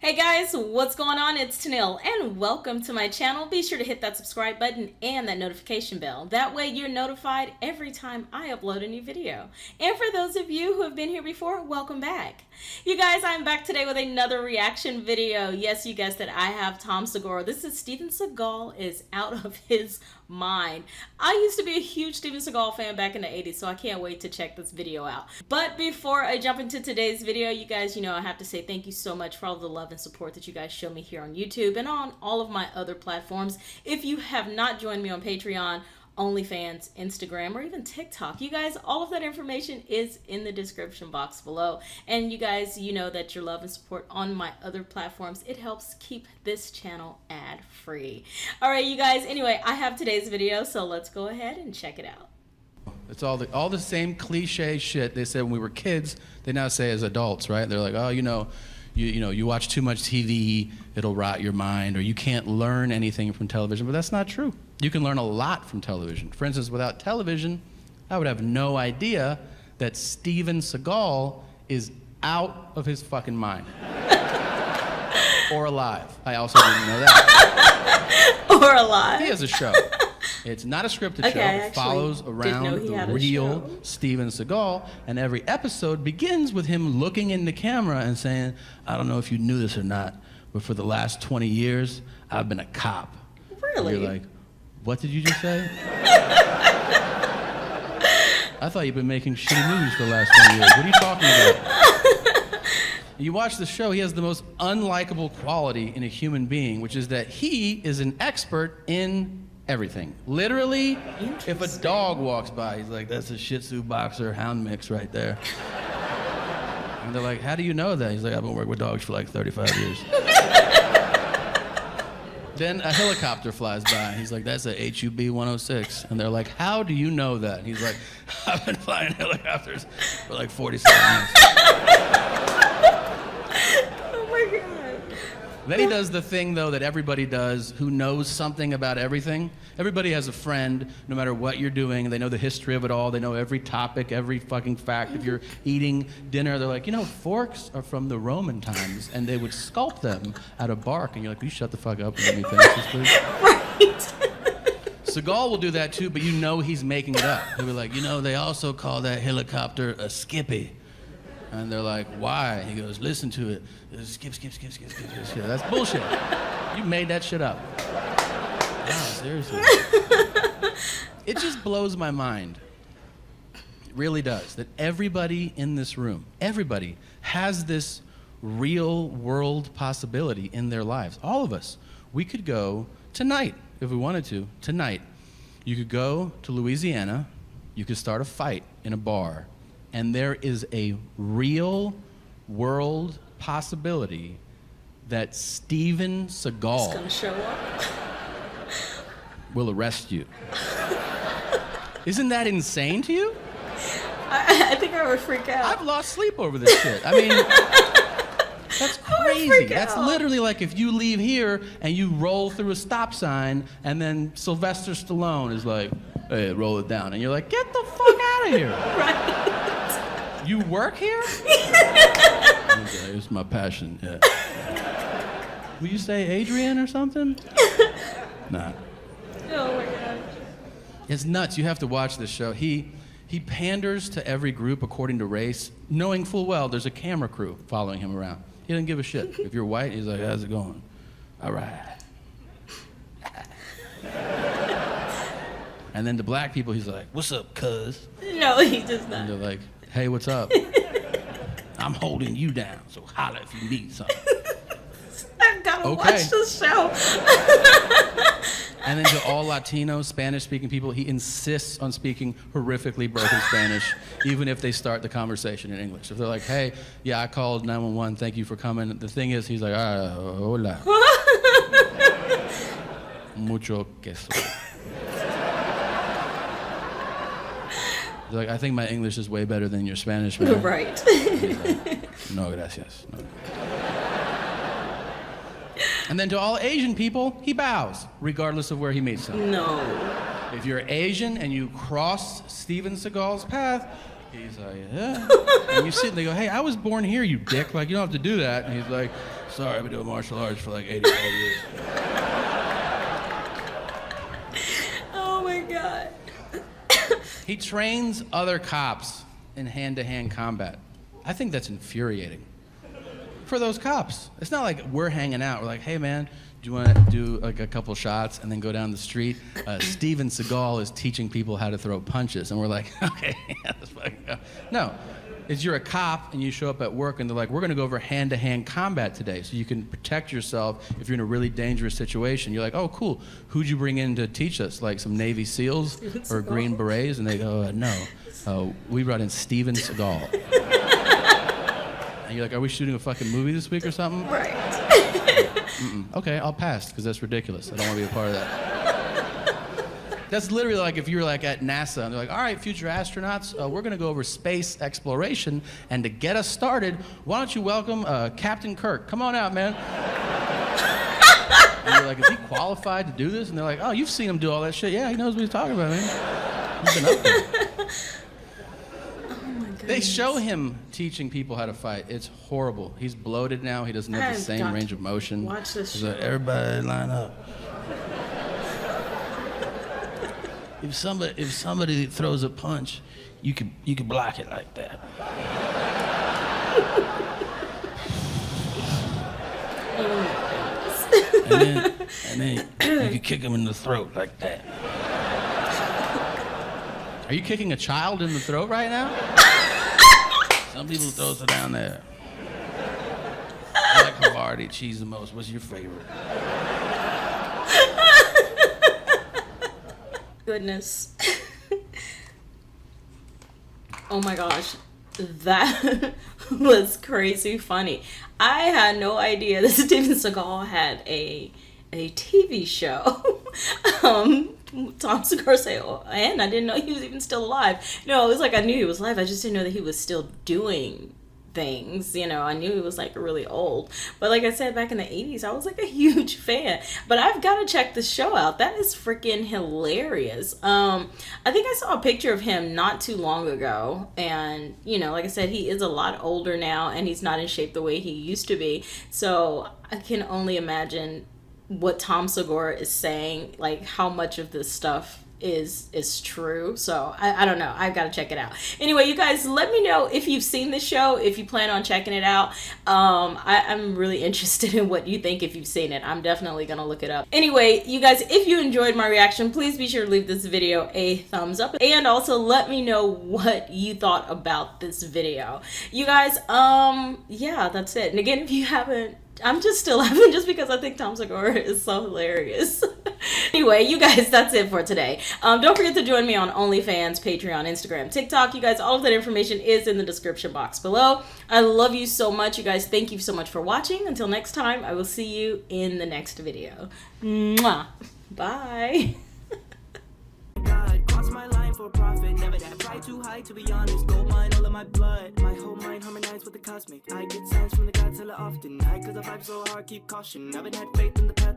Hey guys, what's going on? It's Tennille and welcome to my channel. Be sure to hit that subscribe button and that notification bell. That way you're notified every time I upload a new video. And for those of you who have been here before, welcome back. You guys, I'm back today with another reaction video. Yes, you guessed it, I have Tom Segura. This is Steven Seagal is out of his mind. I used to be a huge Steven Seagal fan back in the 80s, so I can't wait to check this video out. But before I jump into today's video, you guys, I have to say thank you so much for all the love and support that you guys show me here on YouTube and on all of my other platforms. If you have not joined me on Patreon, OnlyFans, Instagram, or even TikTok, you guys, all of that information is in the description box below. And you guys, you know that your love and support on my other platforms, it helps keep this channel ad-free. All right, you guys, anyway, I have today's video, so let's go ahead and check it out. It's all the same cliche shit they said when we were kids, they now say as adults, right? They're like, oh, you watch too much TV, it'll rot your mind, or you can't learn anything from television, but that's not true. You can learn a lot from television. For instance, without television, I would have no idea that Steven Seagal is out of his fucking mind. Or alive. I also didn't know that. Or alive. He has a show. It's not a scripted show. It follows around the real Steven Seagal, and every episode begins with him looking in the camera and saying, I don't know if you knew this or not, but for the last 20 years, I've been a cop. Really? And you're like, what did you just say? I thought you've been making shitty movies for the last 20 years. What are you talking about? You watch the show, he has the most unlikable quality in a human being, which is that he is an expert in everything. Literally, if a dog walks by, he's like, that's a Shih Tzu boxer hound mix right there. And they're like, how do you know that? He's like, I've been working with dogs for like 35 years. Then a helicopter flies by. He's like, that's a HUB 106. And they're like, how do you know that? And he's like, I've been flying helicopters for like 47 years. Oh my God. Then he does the thing, though, that everybody does who knows something about everything. Everybody has a friend, no matter what you're doing. They know the history of it all. They know every topic, every fucking fact. If you're eating dinner, they're like, forks are from the Roman times, and they would sculpt them out of bark. And you're like, will you shut the fuck up and let me finish this, please? Right. Seagal will do that, too, but he's making it up. He'll be like, they also call that helicopter a skippy. And they're like, why? He goes, listen to it. Skip. That's bullshit. You made that shit up. Wow, seriously. It just blows my mind. It really does. That everybody in this room, everybody has this real world possibility in their lives. All of us. We could go tonight, if we wanted to, tonight. You could go to Louisiana. You could start a fight in a bar. And there is a real world possibility that Steven Seagal gonna show up. will arrest you. Isn't that insane to you? I think I would freak out. I've lost sleep over this shit. I mean, that's crazy. That's literally like if you leave here and you roll through a stop sign and then Sylvester Stallone is like, hey, roll it down. And you're like, get the fuck out of here. Right. You work here? Okay, it's my passion, yeah. Will you say Adrian or something? Nah. Oh my God. It's nuts. You have to watch this show. He panders to every group according to race, knowing full well there's a camera crew following him around. He doesn't give a shit. If you're white, he's like, how's it going? All right. And then to black people, he's like, what's up, cuz? No, he does not. And they're like, hey, what's up? I'm holding you down, so holla if you need something. I gotta watch this show. And then to all Latino, Spanish-speaking people, he insists on speaking horrifically broken Spanish, even if they start the conversation in English. If they're like, hey, yeah, I called 911, thank you for coming. The thing is, he's like, hola. Mucho queso. He's like, I think my English is way better than your Spanish, man. Right. Like, no, gracias. No. And then to all Asian people, he bows, regardless of where he meets them. No. If you're Asian and you cross Steven Seagal's path, He's like, yeah. And you sit and they go, hey, I was born here, you dick. Like, you don't have to do that. And he's like, sorry, I've been doing martial arts for like 85 years. Oh my God. He trains other cops in hand-to-hand combat. I think that's infuriating for those cops. It's not like we're hanging out. We're like, hey man, do you want to do like a couple shots and then go down the street? Steven Seagal is teaching people how to throw punches. And we're like, okay, yeah, let's fucking go. No, it's you're a cop and you show up at work and they're like, we're gonna go over hand-to-hand combat today so you can protect yourself if you're in a really dangerous situation. You're like, oh cool, who'd you bring in to teach us? Like some Navy SEALs or Green Berets? And they go, no, we brought in Steven Seagal. And you're like, are we shooting a fucking movie this week or something? Right. Okay, I'll pass, because that's ridiculous. I don't want to be a part of that. That's literally like if you were like at NASA, and they're like, all right, future astronauts, we're going to go over space exploration, and to get us started, why don't you welcome Captain Kirk? Come on out, man. And you're like, is he qualified to do this? And they're like, oh, you've seen him do all that shit. Yeah, he knows what he's talking about, man. He's been up there. They show him teaching people how to fight. It's horrible. He's bloated now. He doesn't have the same range of motion. Watch this He's show. like, everybody line up. If somebody throws a punch, you can block it like that. and then you can kick him in the throat like that. Are you kicking a child in the throat right now? Some people throw it down there. I like Havarti cheese the most. What's your favorite? Goodness. Oh my gosh. That was crazy funny. I had no idea that Steven Seagal had a TV show. Tom Segura said, oh, and I didn't know he was even still alive. No, it was like I knew he was alive. I just didn't know that he was still doing things. You know, I knew he was like really old. But like I said, back in the 80s, I was like a huge fan. But I've got to check this show out. That is freaking hilarious. I think I saw a picture of him not too long ago. And, you know, like I said, he is a lot older now and he's not in shape the way he used to be. So I can only imagine what Tom Segura is saying, like how much of this stuff is true. So I don't know. I've got to check it out. Anyway, you guys, let me know if you've seen this show, if you plan on checking it out. I'm really interested in what you think if you've seen it. I'm definitely gonna look it up. Anyway, you guys, if you enjoyed my reaction, please be sure to leave this video a thumbs up and also let me know what you thought about this video. You guys, yeah, that's it. And again, if you haven't, I'm just still laughing just because I think Tom Segura is so hilarious. Anyway, you guys, that's it for today. Don't forget to join me on OnlyFans, Patreon, Instagram, TikTok. You guys, all of that information is in the description box below. I love you so much. You guys, thank you so much for watching. Until next time, I will see you in the next video. Mwah. Bye. Cross my line for profit, never that fly too high to be honest. Gold mine all of my blood, my whole mind harmonized with the cosmic. I get signs from the gods hella often, high cause the vibe so hard, keep caution. I've had faith in the path